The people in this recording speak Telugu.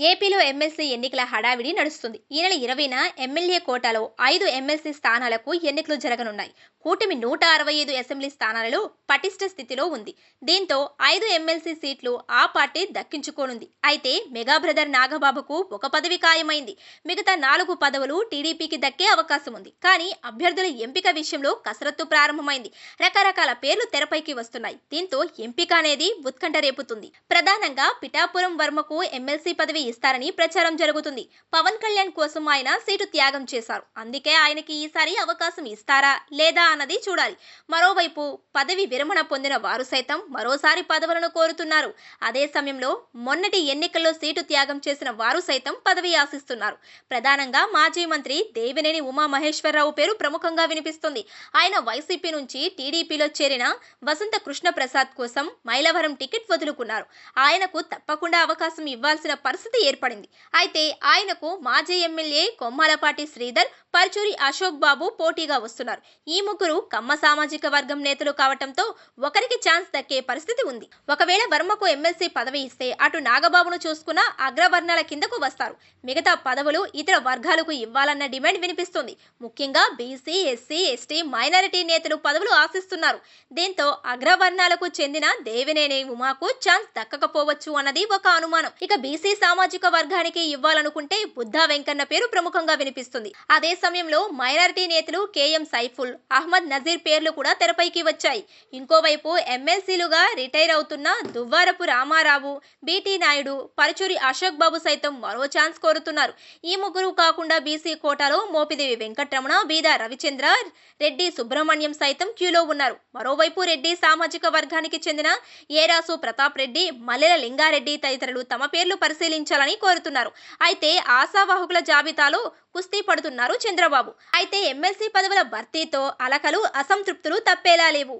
ఏపీలో ఎమ్మెల్సీ ఎన్నికల హడావిడి నడుస్తుంది. ఈ నెల 20న ఎమ్మెల్యే కోటాలో 5 ఎమ్మెల్సీ స్థానాలకు ఎన్నికలు జరగనున్నాయి. కూటమి 165 అసెంబ్లీ స్థానాలలో పటిష్ట స్థితిలో ఉంది. దీంతో 5 ఎమ్మెల్సీ సీట్లు ఆ పార్టీ దక్కించుకోనుంది. అయితే మెగా బ్రదర్ నాగబాబుకు ఒక పదవి ఖాయమైంది. మిగతా 4 పదవులు టీడీపీకి దక్కే అవకాశం ఉంది. కానీ అభ్యర్థుల ఎంపిక విషయంలో కసరత్తు ప్రారంభమైంది. రకరకాల పేర్లు తెరపైకి వస్తున్నాయి. దీంతో ఎంపిక అనేది ఉత్కంఠ రేపుతుంది. ప్రధానంగా పిఠాపురం వర్మకు ఎమ్మెల్సీ పదవి ఇస్తారని ప్రచారం జరుగుతుంది. పవన్ కళ్యాణ్ కోసం ఆయన సీటు త్యాగం చేశారు. అందుకే ఆయనకి ఈసారి అవకాశం ఇస్తారా లేదా అన్నది చూడాలి. మరోవైపు పదవి విరమణ పొందిన వారు సైతం మరోసారి పదవులను కోరుతున్నారు. అదే సమయంలో మొన్నటి ఎన్నికల్లో సీటు త్యాగం చేసిన వారు సైతం పదవి ఆశిస్తున్నారు. ప్రధానంగా మాజీ మంత్రి దేవినేని ఉమామహేశ్వరరావు పేరు ప్రముఖంగా వినిపిస్తుంది. ఆయన వైసీపీ నుంచి టీడీపీలో చేరిన వసంత కృష్ణ ప్రసాద్ కోసం మైలవరం టికెట్ వదులుకున్నారు. ఆయనకు తప్పకుండా అవకాశం ఇవ్వాల్సిన పరిస్థితి ఏర్పడింది. అయితే ఆయనకు మాజీ ఎమ్మెల్యే కొమ్మాలపాటి శ్రీధర్, పరుచూరి అశోక్ బాబు పోటీగా వస్తున్నారు. ఈ ముగ్గురు కమ్మ సామాజిక వర్గం నేతలు కావటంతో ఒకరికి ఛాన్స్ దక్కే పరిస్థితి ఉంది. ఒకవేళ వర్మకు ఎమ్మెల్సీ పదవి ఇస్తే అటు నాగబాబును చూసుకున్న అగ్రవర్ణాల కిందకు వస్తారు. మిగతా పదవులు ఇతర వర్గాలకు ఇవ్వాలన్న డిమాండ్ వినిపిస్తుంది. ముఖ్యంగా బీసీ, ఎస్సీ, ఎస్టీ, మైనారిటీ నేతలు పదవులు ఆశిస్తున్నారు. దీంతో అగ్రవర్ణాలకు చెందిన దేవినేని ఉమాకు ఛాన్స్ దక్కకపోవచ్చు అన్నది ఒక అనుమానం. ఇక బీసీ సామాజిక వర్గానికి ఇవ్వాలనుకుంటే బుద్ధా వెంకన్న పేరు ప్రముఖంగా వినిపిస్తుంది. అదే సమయంలో మైనారిటీ నేతలు కేఎం సైఫుల్, అహ్మద్ నజీర్ పేర్లు కూడా తెరపైకి వచ్చాయి. ఇంకోవైపు ఎమ్మెల్సీలుగా రిటైర్ అవుతున్న దువ్వారపు రామారావు, బీటీ నాయుడు, పరుచూరి అశోక్ బాబు సైతం మరో ఛాన్స్ కోరుతున్నారు. ఈ ముగ్గురు కాకుండా బీసీ కోటాలో మోపిదేవి వెంకటరమణ, బీదా రవిచంద్ర రెడ్డి, సుబ్రహ్మణ్యం సైతం క్యూలో ఉన్నారు. మరోవైపు రెడ్డి సామాజిక వర్గానికి చెందిన ఏరాసు ప్రతాప్ రెడ్డి, మల్లెల లింగారెడ్డి తదితరులు తమ పేర్లు పరిశీలించాలని కోరుతున్నారు. అయితే ఆశావాహకుల జాబితాలో కుస్తీ పడుతున్నారు చంద్రబాబు. అయితే ఎమ్మెల్సీ పదవుల భర్తీతో అలకలు, అసంతృప్తులు తప్పేలా లేవు.